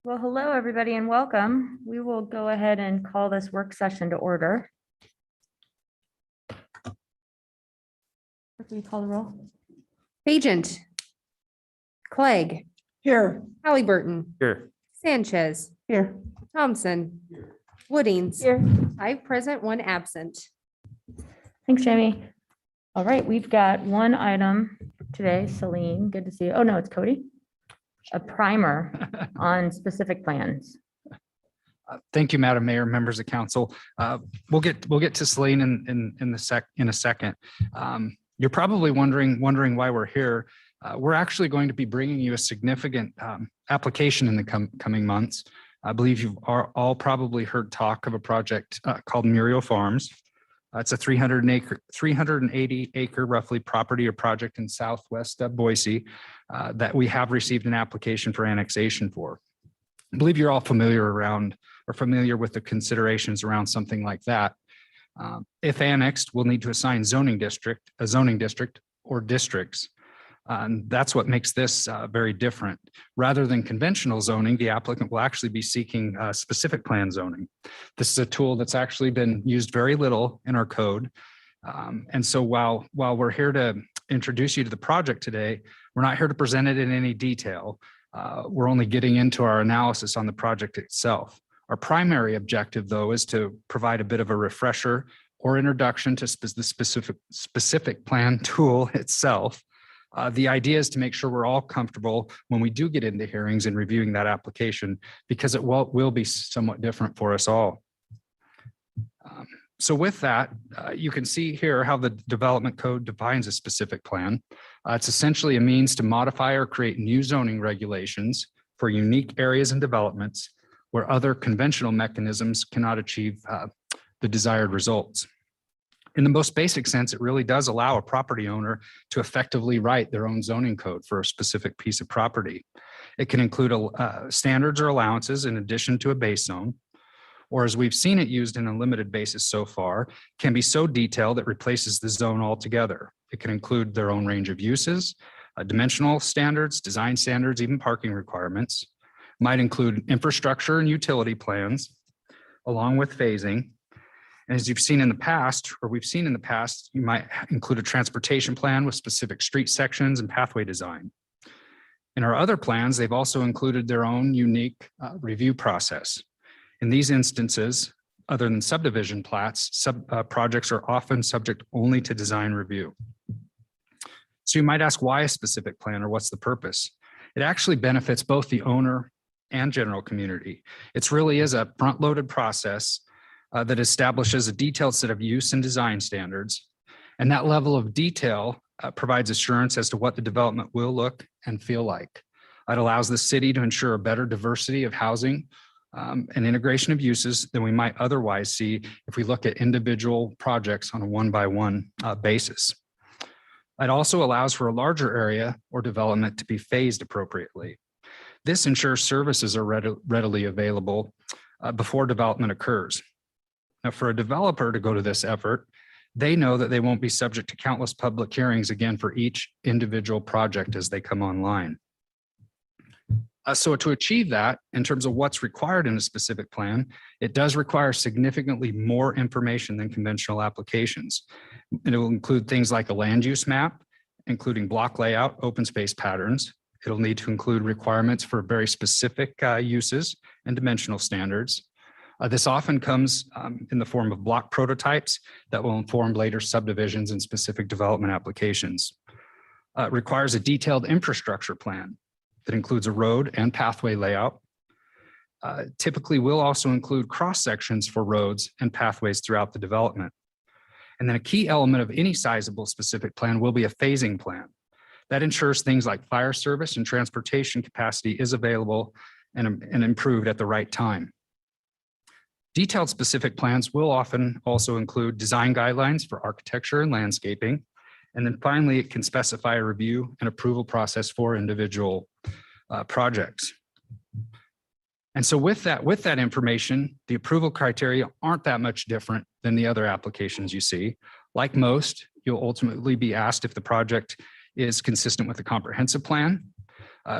Well, hello, everybody, and welcome. We will go ahead and call this work session to order. Can you call the roll? Agent. Clegg. Here. Halliburton. Here. Sanchez. Here. Thompson. Woodings. Here. 5 present, 1 absent. Thanks, Jamie. All right, we've got one item today. Celine, good to see you. Oh, no, it's Cody. A primer on specific plans. Thank you, Madam Mayor, members of council. We'll get to Celine in a second. You're probably wondering why we're here. We're actually going to be bringing you a significant application in the coming months. I believe you've all probably heard talk of a project called Muriel Farms. It's a 380 acre roughly property or project in southwest Boise that we have received an application for annexation for. I believe you're all familiar with the considerations around something like that. If annexed, we'll need to assign a zoning district or districts. And that's what makes this very different. Rather than conventional zoning, the applicant will actually be seeking specific plan zoning. This is a tool that's actually been used very little in our code. And so while we're here to introduce you to the project today, we're not here to present it in any detail. We're only getting into our analysis on the project itself. Our primary objective, though, is to provide a bit of a refresher or introduction to the specific plan tool itself. The idea is to make sure we're all comfortable when we do get into hearings and reviewing that application, because it will be somewhat different for us all. So with that, you can see here how the development code defines a specific plan. It's essentially a means to modify or create new zoning regulations for unique areas and developments where other conventional mechanisms cannot achieve the desired results. In the most basic sense, it really does allow a property owner to effectively write their own zoning code for a specific piece of property. It can include standards or allowances in addition to a base zone, or as we've seen it used in a limited basis so far, can be so detailed it replaces the zone altogether. It can include their own range of uses, dimensional standards, design standards, even parking requirements. Might include infrastructure and utility plans, along with phasing. And as we've seen in the past, you might include a transportation plan with specific street sections and pathway design. In our other plans, they've also included their own unique review process. In these instances, other than subdivision plats, projects are often subject only to design review. So you might ask, why a specific plan, or what's the purpose? It actually benefits both the owner and general community. It really is a front-loaded process that establishes a detailed set of use and design standards. And that level of detail provides assurance as to what the development will look and feel like. It allows the city to ensure a better diversity of housing and integration of uses than we might otherwise see if we look at individual projects on a one-by-one basis. It also allows for a larger area or development to be phased appropriately. This ensures services are readily available before development occurs. Now, for a developer to go to this effort, they know that they won't be subject to countless public hearings again for each individual project as they come online. So to achieve that, in terms of what's required in a specific plan, it does require significantly more information than conventional applications. It will include things like a land use map, including block layout, open space patterns. It'll need to include requirements for very specific uses and dimensional standards. This often comes in the form of block prototypes that will inform later subdivisions and specific development applications. It requires a detailed infrastructure plan that includes a road and pathway layout. Typically will also include cross sections for roads and pathways throughout the development. And then a key element of any sizable specific plan will be a phasing plan. That ensures things like fire service and transportation capacity is available and improved at the right time. Detailed specific plans will often also include design guidelines for architecture and landscaping. And then finally, it can specify a review and approval process for individual projects. And so with that information, the approval criteria aren't that much different than the other applications you see. Like most, you'll ultimately be asked if the project is consistent with the comprehensive plan.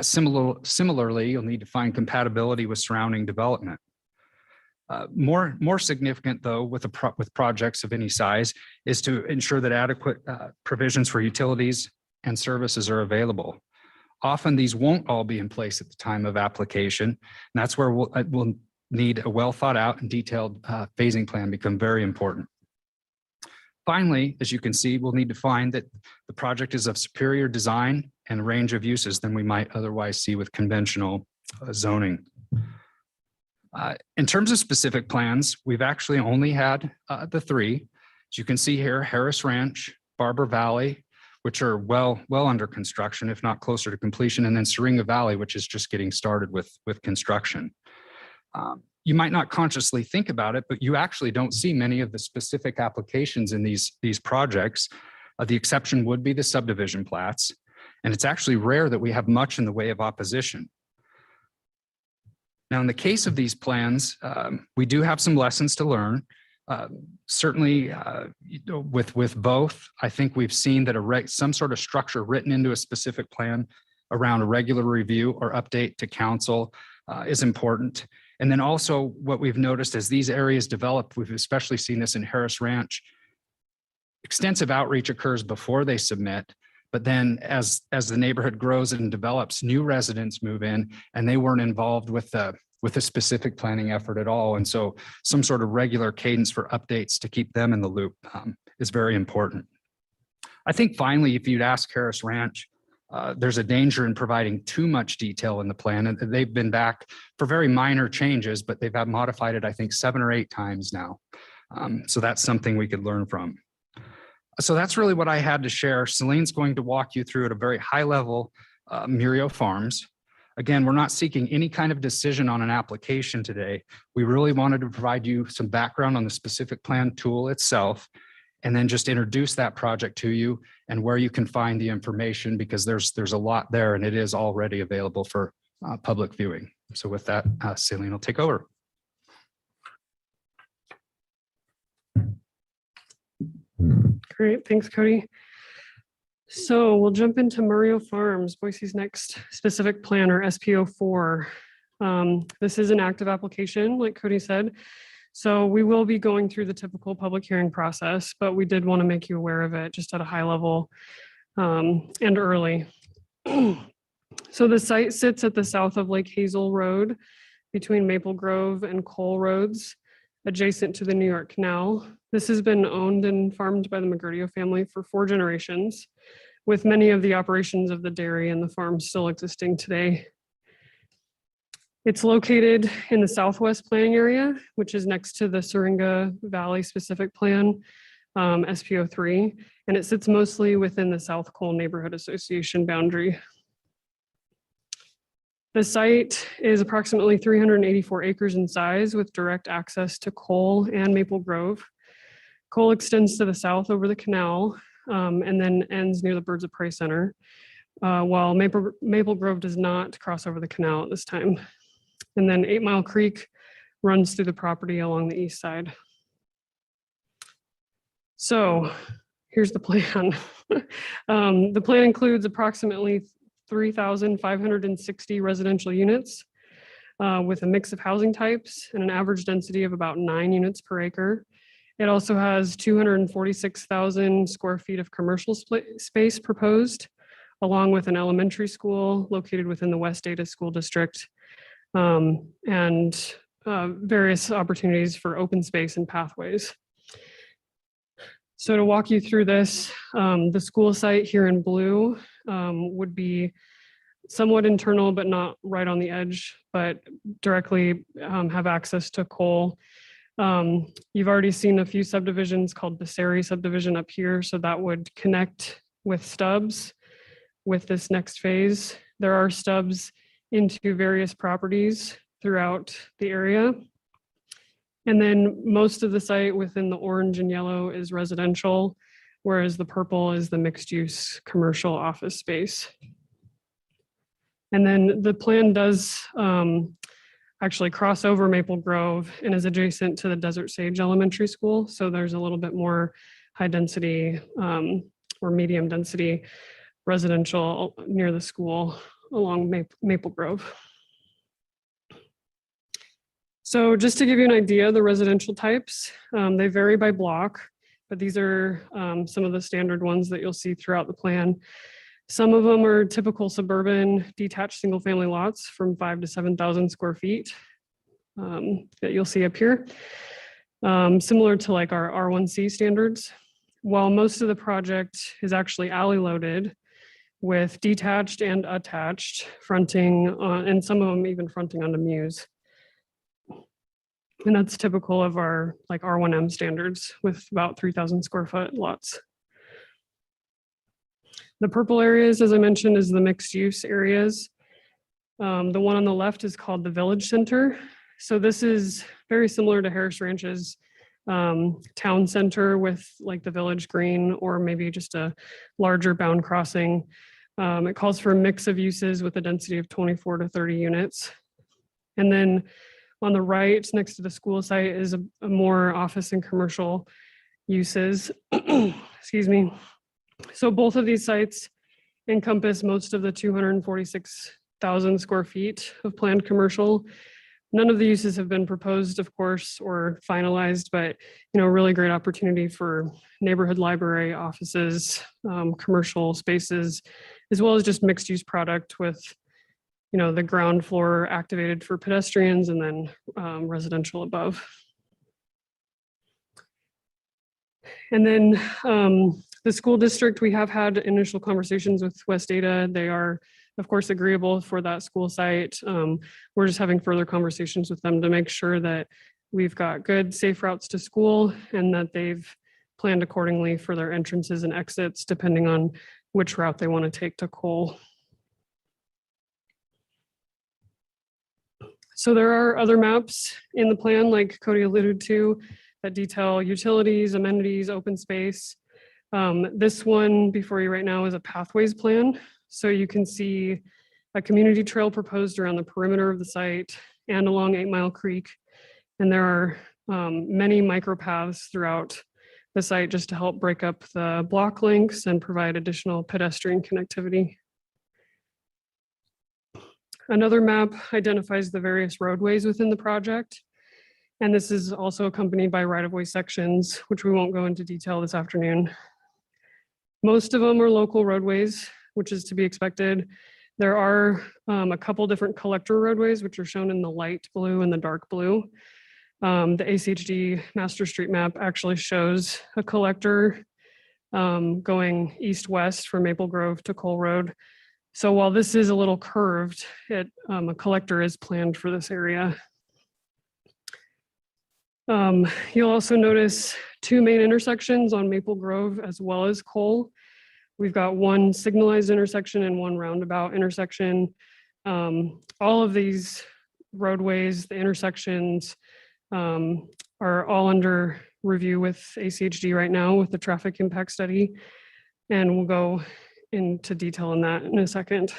Similarly, you'll need to find compatibility with surrounding development. More significant, though, with projects of any size is to ensure that adequate provisions for utilities and services are available. Often these won't all be in place at the time of application. And that's where we'll need a well thought out and detailed phasing plan become very important. Finally, as you can see, we'll need to find that the project is of superior design and range of uses than we might otherwise see with conventional zoning. In terms of specific plans, we've actually only had the three. As you can see here, Harris Ranch, Barber Valley, which are well under construction, if not closer to completion, and then Syringa Valley, which is just getting started with construction. You might not consciously think about it, but you actually don't see many of the specific applications in these projects. The exception would be the subdivision plats, and it's actually rare that we have much in the way of opposition. Now, in the case of these plans, we do have some lessons to learn. Certainly, with both, I think we've seen that some sort of structure written into a specific plan around a regular review or update to council is important. And then also what we've noticed as these areas develop, we've especially seen this in Harris Ranch, extensive outreach occurs before they submit. But then as the neighborhood grows and develops, new residents move in and they weren't involved with a specific planning effort at all. And so some sort of regular cadence for updates to keep them in the loop is very important. I think finally, if you'd ask Harris Ranch, there's a danger in providing too much detail in the plan. And they've been back for very minor changes, but they've modified it, I think, 7 or 8 times now. So that's something we could learn from. So that's really what I had to share. Celine's going to walk you through at a very high level, Murillo Farms. Again, we're not seeking any kind of decision on an application today. We really wanted to provide you some background on the specific plan tool itself, and then just introduce that project to you and where you can find the information, because there's a lot there and it is already available for public viewing. So with that, Celine will take over. Great, thanks, Cody. So we'll jump into Murillo Farms, Boise's next specific plan, or SPO4. This is an active application, like Cody said. So we will be going through the typical public hearing process, but we did want to make you aware of it just at a high level and early. So the site sits at the south of Lake Hazel Road between Maple Grove and Cole Roads, adjacent to the New York Canal. This has been owned and farmed by the McGurdio family for 4 generations, with many of the operations of the dairy and the farm still existing today. It's located in the southwest planning area, which is next to the Syringa Valley specific plan, SPO3, and it sits mostly within the South Cole Neighborhood Association boundary. The site is approximately 384 acres in size with direct access to Cole and Maple Grove. Cole extends to the south over the canal and then ends near the Birds of Prey Center, while Maple Grove does not cross over the canal at this time. And then 8 Mile Creek runs through the property along the east side. So here's the plan. The plan includes approximately 3,560 residential units with a mix of housing types and an average density of about 9 units per acre. It also has 246,000 square feet of commercial space proposed, along with an elementary school located within the West Ada School District, and various opportunities for open space and pathways. So to walk you through this, the school site here in blue would be somewhat internal, but not right on the edge, but directly have access to Cole. You've already seen a few subdivisions called Viciri subdivision up here, so that would connect with stubs with this next phase. There are stubs into various properties throughout the area. And then most of the site within the orange and yellow is residential, whereas the purple is the mixed use commercial office space. And then the plan does actually cross over Maple Grove and is adjacent to the Desert Sage Elementary School. So there's a little bit more high density or medium density residential near the school along Maple Grove. So just to give you an idea, the residential types, they vary by block, but these are some of the standard ones that you'll see throughout the plan. Some of them are typical suburban detached single family lots from 5,000 to 7,000 square feet that you'll see up here. Similar to like our R1C standards, while most of the project is actually alley loaded with detached and attached fronting on, and some of them even fronting onto Muse. And that's typical of our like R1M standards with about 3,000 square foot lots. The purple areas, as I mentioned, is the mixed use areas. The one on the left is called the Village Center. So this is very similar to Harris Ranch's town center with like the village green or maybe just a larger bound crossing. It calls for a mix of uses with a density of 24 to 30 units. And then on the right, next to the school site, is a more office and commercial uses. Excuse me. So both of these sites encompass most of the 246,000 square feet of planned commercial. None of the uses have been proposed, of course, or finalized, but really great opportunity for neighborhood library, offices, commercial spaces, as well as just mixed use product with the ground floor activated for pedestrians and then residential above. And then the school district, we have had initial conversations with West Data. They are, of course, agreeable for that school site. We're just having further conversations with them to make sure that we've got good, safe routes to school and that they've planned accordingly for their entrances and exits, depending on which route they want to take to Cole. So there are other maps in the plan, like Cody alluded to, that detail utilities, amenities, open space. This one before you right now is a pathways plan. So you can see a community trail proposed around the perimeter of the site and along 8 Mile Creek. And there are many micropaths throughout the site just to help break up the block links and provide additional pedestrian connectivity. Another map identifies the various roadways within the project. And this is also accompanied by right-of-way sections, which we won't go into detail this afternoon. Most of them are local roadways, which is to be expected. There are a couple different collector roadways, which are shown in the light blue and the dark blue. The ACHD master street map actually shows a collector going east-west from Maple Grove to Cole Road. So while this is a little curved, a collector is planned for this area. You'll also notice 2 main intersections on Maple Grove as well as Cole. We've got one signalized intersection and one roundabout intersection. All of these roadways, the intersections, are all under review with ACHD right now with the traffic impact study. And we'll go into detail on that in a second.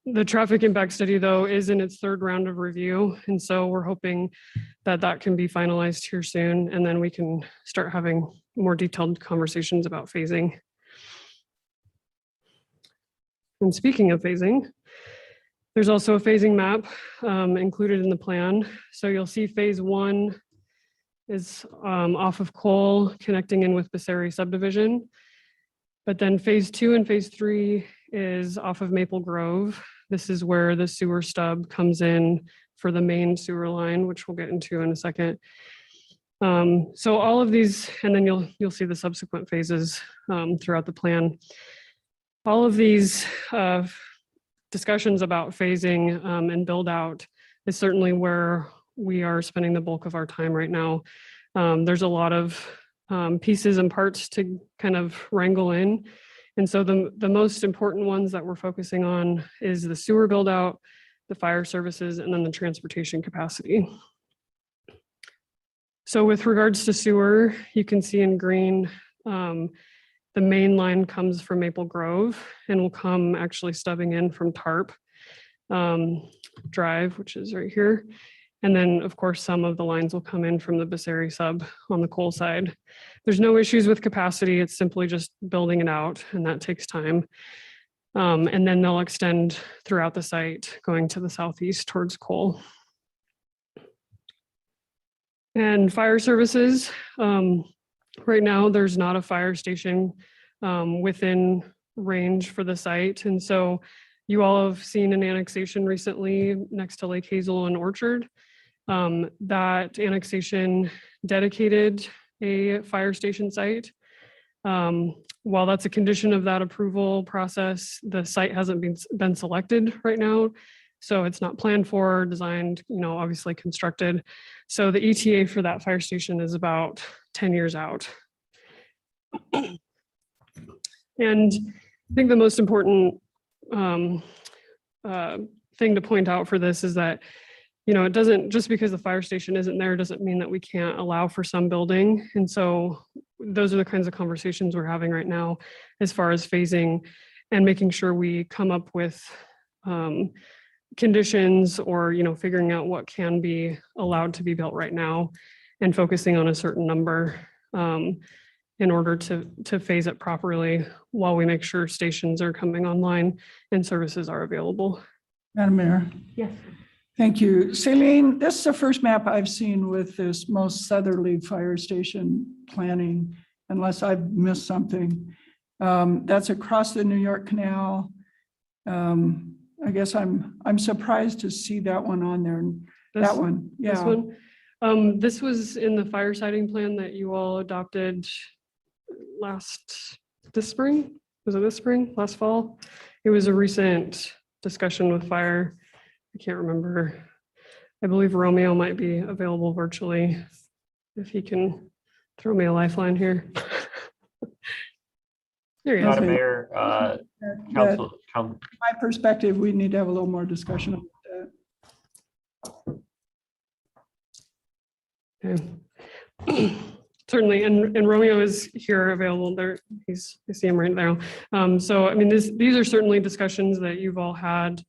The traffic impact study, though, is in its 3rd round of review. And so we're hoping that that can be finalized here soon. And then we can start having more detailed conversations about phasing. And speaking of phasing, there's also a phasing map included in the plan. So you'll see phase 1 is off of Cole, connecting in with Passeri subdivision. But then phase 2 and phase 3 is off of Maple Grove. This is where the sewer stub comes in for the main sewer line, which we'll get into in a second. So all of these, and then you'll see the subsequent phases throughout the plan. All of these discussions about phasing and build out is certainly where we are spending the bulk of our time right now. There's a lot of pieces and parts to kind of wrangle in. And so the most important ones that we're focusing on is the sewer build out, the fire services, and then the transportation capacity. So with regards to sewer, you can see in green, the main line comes from Maple Grove and will come actually stubbing in from Tarp Drive, which is right here. And then, of course, some of the lines will come in from the Vicinity sub on the coal side. There's no issues with capacity. It's simply just building it out, and that takes time. And then they'll extend throughout the site, going to the southeast towards coal. And fire services, right now, there's not a fire station within range for the site. And so you all have seen an annexation recently next to Lake Hazel and Orchard. That annexation dedicated a fire station site. While that's a condition of that approval process, the site hasn't been selected right now. So it's not planned for, designed, obviously constructed. So the ETA for that fire station is about 10 years out. And I think the most important thing to point out for this is that, it doesn't, just because the fire station isn't there doesn't mean that we can't allow for some building. And so those are the kinds of conversations we're having right now as far as phasing and making sure we come up with conditions or, figuring out what can be allowed to be built right now and focusing on a certain number in order to phase it properly while we make sure stations are coming online and services are available. Madam Mayor. Yes. Thank you. Celine, this is the first map I've seen with this most southerly fire station planning, unless I've missed something. That's across the New York Canal. I guess I'm surprised to see that one on there. That one, yeah. This one. This was in the fire siting plan that you all adopted this spring? Was it this spring, last fall? It was a recent discussion with fire. I can't remember. I believe Romeo might be available virtually if he can throw me a lifeline here. There he is. Madam Mayor, Council. My perspective, we need to have a little more discussion about that. Okay. Certainly, and Romeo is here available there. I see him right now. So, I mean, these are certainly discussions that you've all had,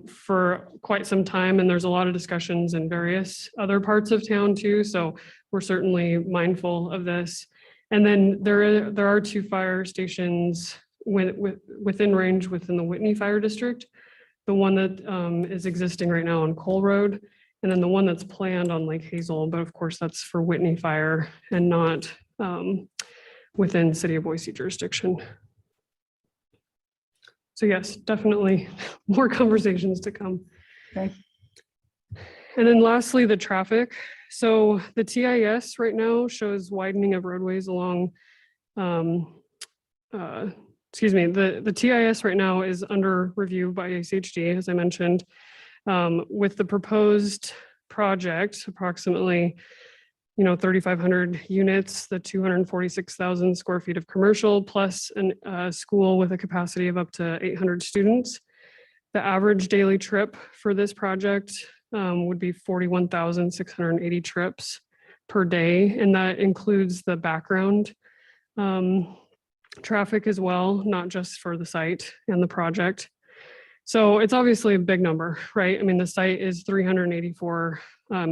for quite some time, and there's a lot of discussions in various other parts of town too. So we're certainly mindful of this. And then there are 2 fire stations within range within the Whitney Fire District. The one that is existing right now on Cole Road, and then the one that's planned on Lake Hazel, but of course that's for Whitney Fire and not within City of Boise jurisdiction. So yes, definitely more conversations to come. Okay. And then lastly, the traffic. So the TIS right now shows widening of roadways along, the TIS right now is under review by ACHD, as I mentioned, with the proposed project, approximately 3,500 units, the 246,000 square feet of commercial, plus a school with a capacity of up to 800 students. The average daily trip for this project would be 41,680 trips per day, and that includes the background traffic as well, not just for the site and the project. So it's obviously a big number, right? I mean, the site is 384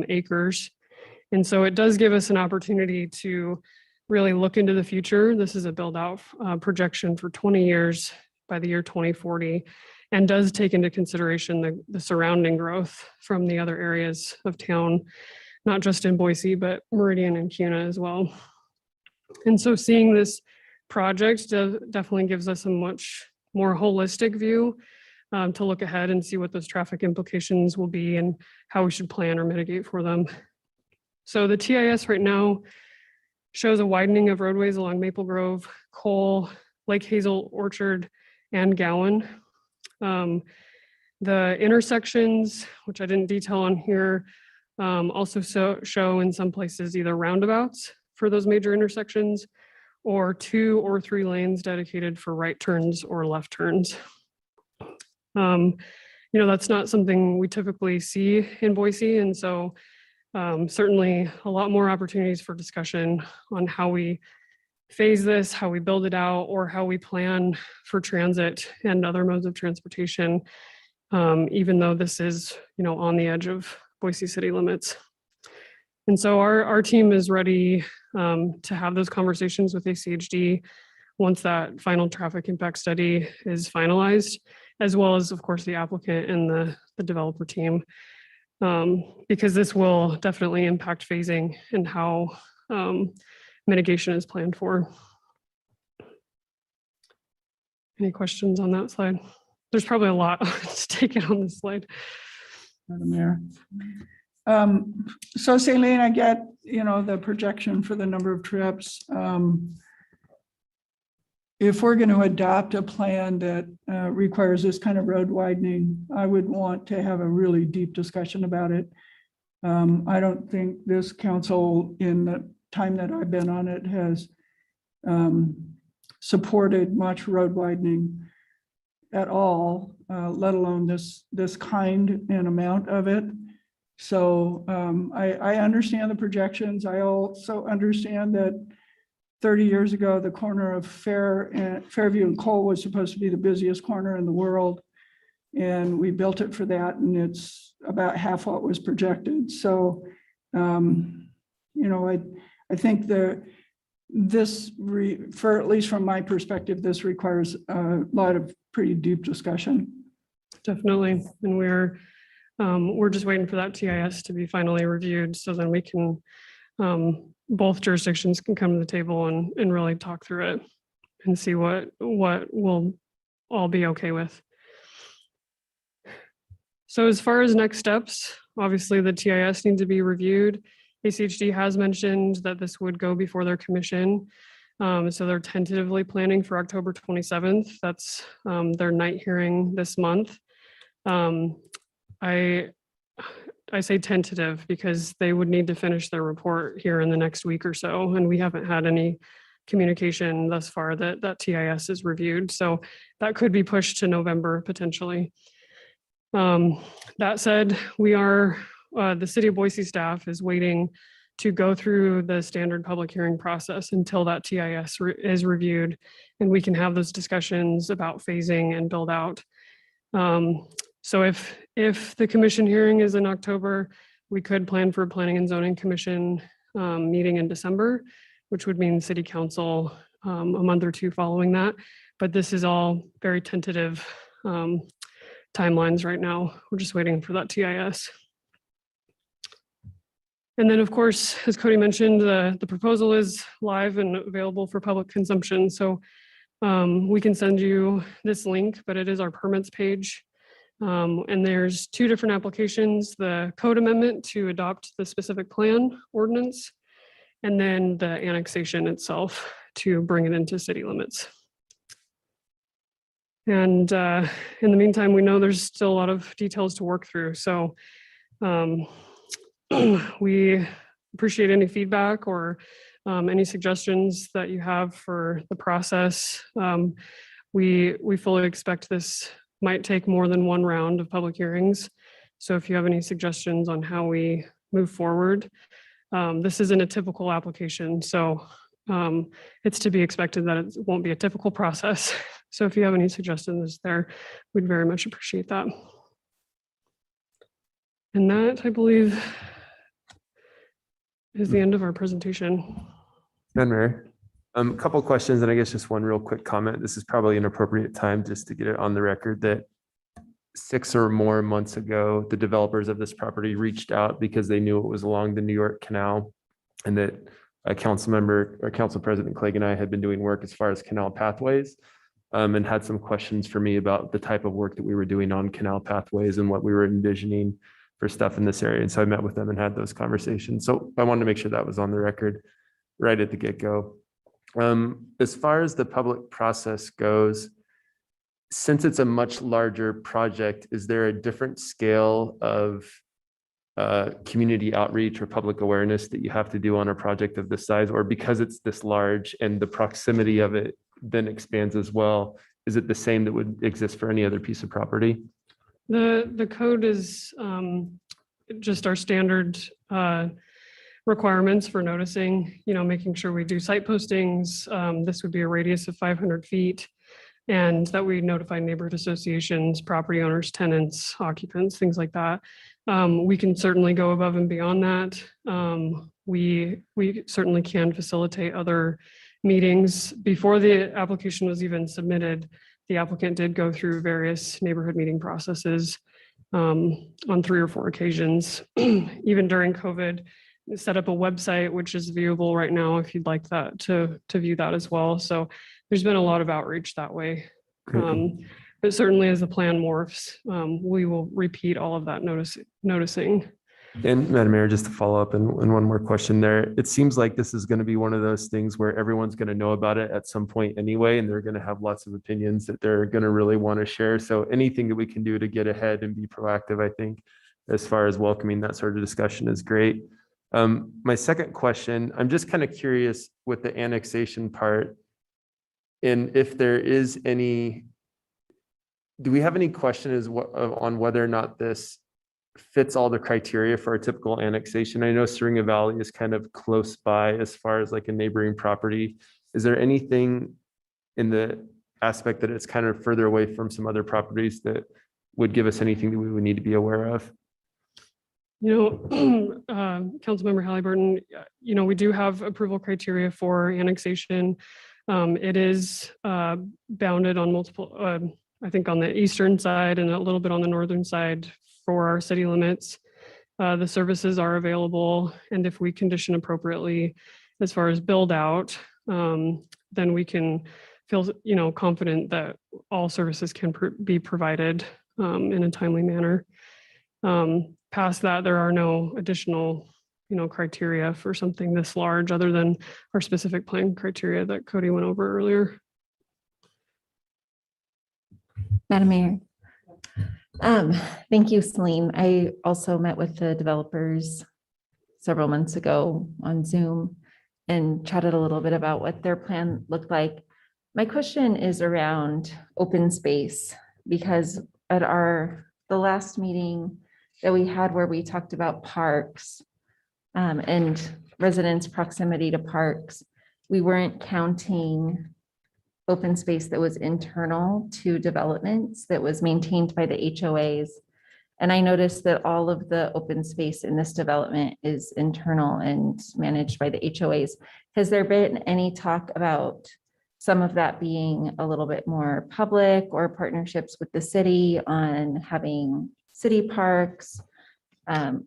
acres. And so it does give us an opportunity to really look into the future. This is a build out projection for 20 years by the year 2040, and does take into consideration the surrounding growth from the other areas of town, not just in Boise, but Meridian and Kuna as well. And so seeing this project definitely gives us a much more holistic view to look ahead and see what those traffic implications will be and how we should plan or mitigate for them. So the TIS right now shows a widening of roadways along Maple Grove, Cole, Lake Hazel, Orchard, and Gowan. The intersections, which I didn't detail on here, also show in some places either roundabouts for those major intersections or 2 or 3 lanes dedicated for right turns or left turns. That's not something we typically see in Boise. And so certainly a lot more opportunities for discussion on how we phase this, how we build it out, or how we plan for transit and other modes of transportation even though this is, on the edge of Boise city limits. And so our team is ready to have those conversations with ACHD once that final traffic impact study is finalized, as well as, of course, the applicant and the developer team, because this will definitely impact phasing and how mitigation is planned for. Any questions on that slide? There's probably a lot to take it on this slide. Madam Mayor. So Celine, I get, the projection for the number of trips. If we're going to adopt a plan that requires this kind of road widening, I would want to have a really deep discussion about it. I don't think this council, in the time that I've been on it, has supported much road widening at all, let alone this kind and amount of it. So I understand the projections. I also understand that 30 years ago, the corner of Fairview and Cole was supposed to be the busiest corner in the world. And we built it for that, and it's about half what was projected. So, I think for at least from my perspective, this requires a lot of pretty deep discussion. Definitely. And we're just waiting for that TIS to be finally reviewed, so then we can, both jurisdictions can come to the table and really talk through it and see what we'll all be okay with. So as far as next steps, obviously the TIS needs to be reviewed. ACHD has mentioned that this would go before their commission. So they're tentatively planning for October 27th. That's their night hearing this month. I say tentative because they would need to finish their report here in the next week or so, and we haven't had any communication thus far that TIS is reviewed. So that could be pushed to November potentially. That said, the City of Boise staff is waiting to go through the standard public hearing process until that TIS is reviewed, and we can have those discussions about phasing and build out. So if the commission hearing is in October, we could plan for a planning and zoning commission meeting in December, which would mean city council a month or two following that. But this is all very tentative timelines right now. We're just waiting for that TIS. And then, of course, as Cody mentioned, the proposal is live and available for public consumption. So we can send you this link, but it is our permits page. And there's two different applications: the code amendment to adopt the specific plan ordinance, and then the annexation itself to bring it into city limits. And in the meantime, we know there's still a lot of details to work through. So we appreciate any feedback or any suggestions that you have for the process. We fully expect this might take more than one round of public hearings. So if you have any suggestions on how we move forward, this isn't a typical application. So it's to be expected that it won't be a typical process. So if you have any suggestions there, we'd very much appreciate that. And that, I believe, is the end of our presentation. Madam Mayor, a couple of questions, and I guess just one real quick comment. This is probably an appropriate time just to get it on the record that 6 or more months ago, the developers of this property reached out because they knew it was along the New York Canal, and that a council member or Council President Clegg and I had been doing work as far as canal pathways, and had some questions for me about the type of work that we were doing on canal pathways and what we were envisioning for stuff in this area. And so I met with them and had those conversations. So I wanted to make sure that was on the record right at the get-go. As far as the public process goes, since it's a much larger project, is there a different scale of community outreach or public awareness that you have to do on a project of this size? Or because it's this large and the proximity of it then expands as well, is it the same that would exist for any other piece of property? The code is just our standard requirements for noticing, making sure we do site postings. This would be a radius of 500 feet. and that we notify neighborhood associations, property owners, tenants, occupants, things like that. We can certainly go above and beyond that. We certainly can facilitate other meetings. Before the application was even submitted, the applicant did go through various neighborhood meeting processes on 3 or 4 occasions, even during COVID. Set up a website, which is viewable right now if you'd like that to view that as well. So there's been a lot of outreach that way. Great. But certainly as the plan morphs, we will repeat all of that noticing. And Madam Mayor, just to follow up and one more question there. It seems like this is going to be one of those things where everyone's going to know about it at some point anyway, and they're going to have lots of opinions that they're going to really want to share. So anything that we can do to get ahead and be proactive, I think, as far as welcoming that sort of discussion is great. My second question, I'm just kind of curious with the annexation part, and if there is any, do we have any question on whether or not this fits all the criteria for a typical annexation? I know Syringa Valley is kind of close by as far as like a neighboring property. Is there anything in the aspect that it's kind of further away from some other properties that would give us anything that we would need to be aware of? Councilmember Halliburton, we do have approval criteria for annexation. It is bounded on multiple, I think on the eastern side and a little bit on the northern side for our city limits. The services are available, and if we condition appropriately as far as build out, then we can feel confident that all services can be provided in a timely manner. Past that, there are no additional criteria for something this large other than our specific plan criteria that Cody went over earlier. Madam Mayor. Thank you, Celine. I also met with the developers several months ago on Zoom and chatted a little bit about what their plan looked like. My question is around open space, because at the last meeting that we had where we talked about parks and residents' proximity to parks, we weren't counting open space that was internal to developments that was maintained by the HOAs. And I noticed that all of the open space in this development is internal and managed by the HOAs. Has there been any talk about some of that being a little bit more public or partnerships with the city on having city parks?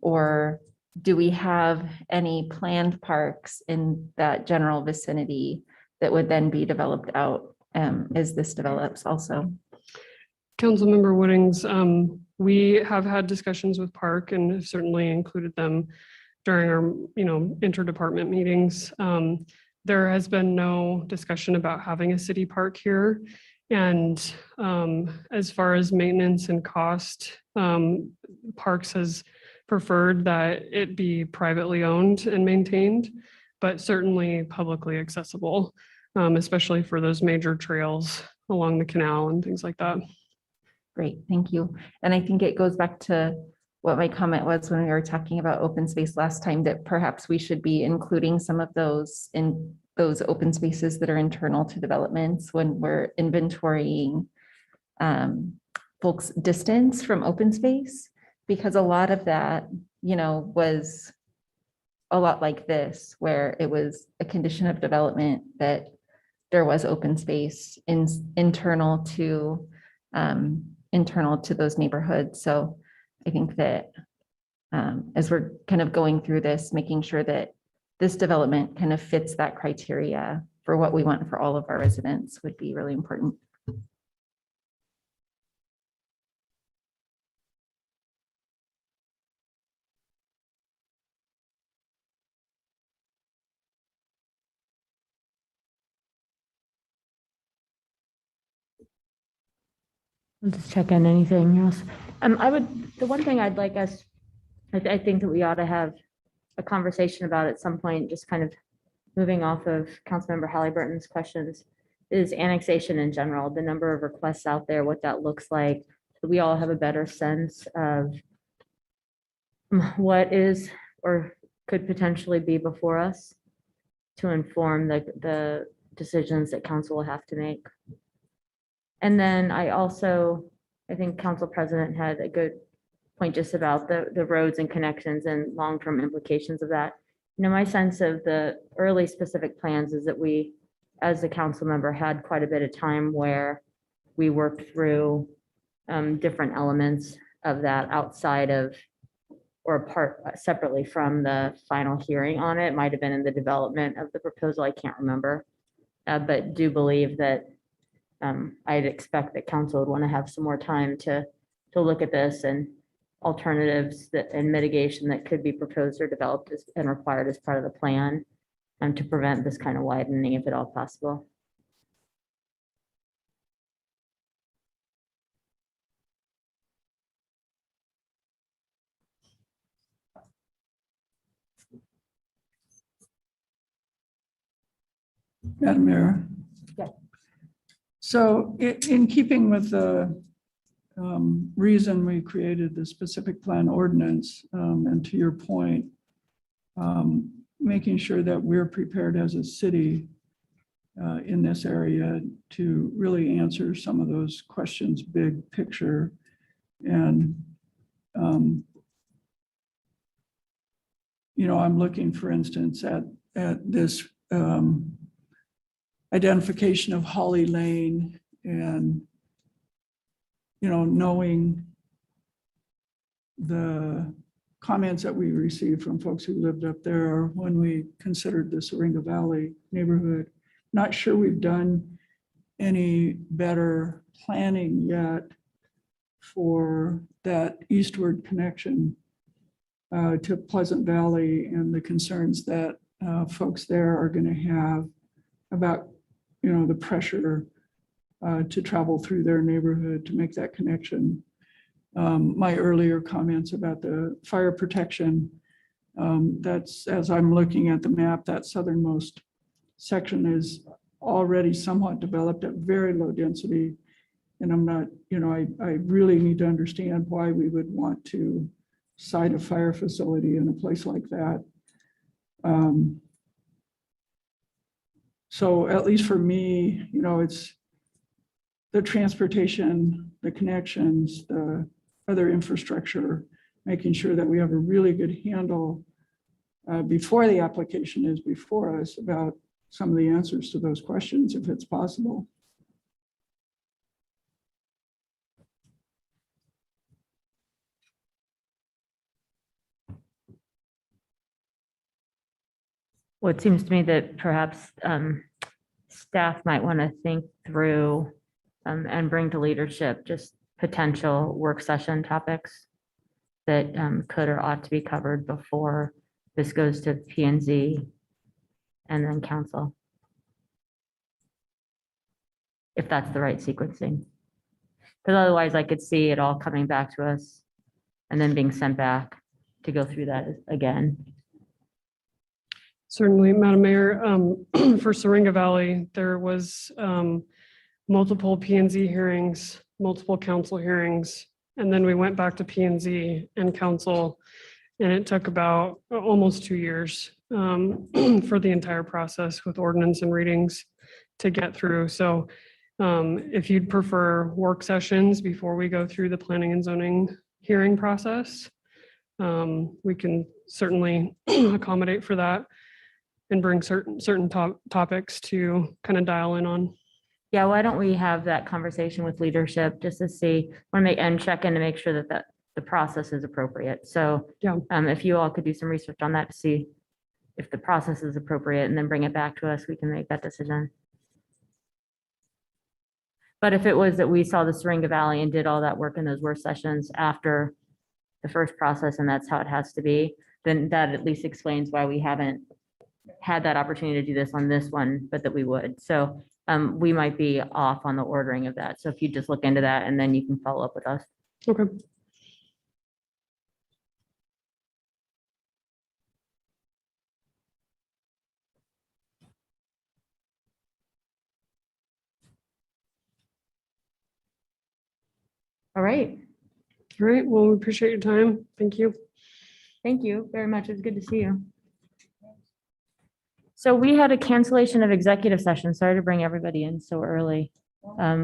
Or do we have any planned parks in that general vicinity that would then be developed out as this develops also? Councilmember Woodings, we have had discussions with Park and have certainly included them during our interdepartment meetings. There has been no discussion about having a city park here. And as far as maintenance and cost, Parks has preferred that it be privately owned and maintained, but certainly publicly accessible, especially for those major trails along the canal and things like that. Great, thank you. And I think it goes back to what my comment was when we were talking about open space last time, that perhaps we should be including some of those in those open spaces that are internal to developments when we're inventorying folks' distance from open space, because a lot of that, was a lot like this, where it was a condition of development that there was open space internal to those neighborhoods. So I think that as we're kind of going through this, making sure that this development kind of fits that criteria for what we want for all of our residents would be really important. I'll just check in anything else. The one thing I'd like us, I think that we ought to have a conversation about at some point, just kind of moving off of Councilmember Halliburton's questions, is annexation in general, the number of requests out there, what that looks like. So we all have a better sense of what is or could potentially be before us to inform the decisions that council will have to make. And then I think Council President had a good point just about the roads and connections and long-term implications of that. You know, my sense of the early specific plans is that we, as a council member, had quite a bit of time where we worked through different elements of that outside of or apart separately from the final hearing on it. Might have been in the development of the proposal. I can't remember. But do believe that I'd expect that council would want to have some more time to look at this and alternatives and mitigation that could be proposed or developed and required as part of the plan to prevent this kind of widening if at all possible. Madam Mayor. Yeah. So in keeping with the reason we created the specific plan ordinance, and to your point, making sure that we're prepared as a city in this area to really answer some of those questions, big picture. And, you know, I'm looking, for instance, at this identification of Holly Lane and, you know, knowing the comments that we received from folks who lived up there when we considered the Syringa Valley neighborhood. Not sure we've done any better planning yet for that eastward connection to Pleasant Valley and the concerns that folks there are going to have about, you know, the pressure to travel through their neighborhood to make that connection. My earlier comments about the fire protection, that's, as I'm looking at the map, that southernmost section is already somewhat developed at very low density. And I'm not, you know, I really need to understand why we would want to site a fire facility in a place like that. So at least for me, you know, it's the transportation, the connections, the other infrastructure, making sure that we have a really good handle before the application is before us about some of the answers to those questions, if it's possible. Well, it seems to me that perhaps staff might want to think through and bring to leadership just potential work session topics that could or ought to be covered before this goes to P&Z and then council. If that's the right sequencing. Because otherwise I could see it all coming back to us and then being sent back to go through that again. Certainly, Madam Mayor, for Syringa Valley, there was multiple P&Z hearings, multiple council hearings, and then we went back to P&Z and council, and it took about almost 2 years for the entire process with ordinance and readings to get through. So if you'd prefer work sessions before we go through the planning and zoning hearing process, we can certainly accommodate for that and bring certain topics to kind of dial in on. Yeah, why don't we have that conversation with leadership just to see, want to make and check in to make sure that the process is appropriate. So Yeah. If you all could do some research on that to see if the process is appropriate and then bring it back to us, we can make that decision. But if it was that we saw the Syringa Valley and did all that work in those work sessions after the first process, and that's how it has to be, then that at least explains why we haven't had that opportunity to do this on this one, but that we would. So we might be off on the ordering of that. So if you just look into that and then you can follow up with us. Okay. All right. All right. Well, we appreciate your time. Thank you. Thank you very much. It was good to see you. So we had a cancellation of executive session. Sorry to bring everybody in so early.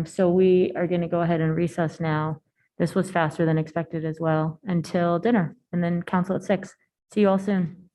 So we are going to go ahead and recess now. This was faster than expected as well until dinner and then council at 6. See you all soon.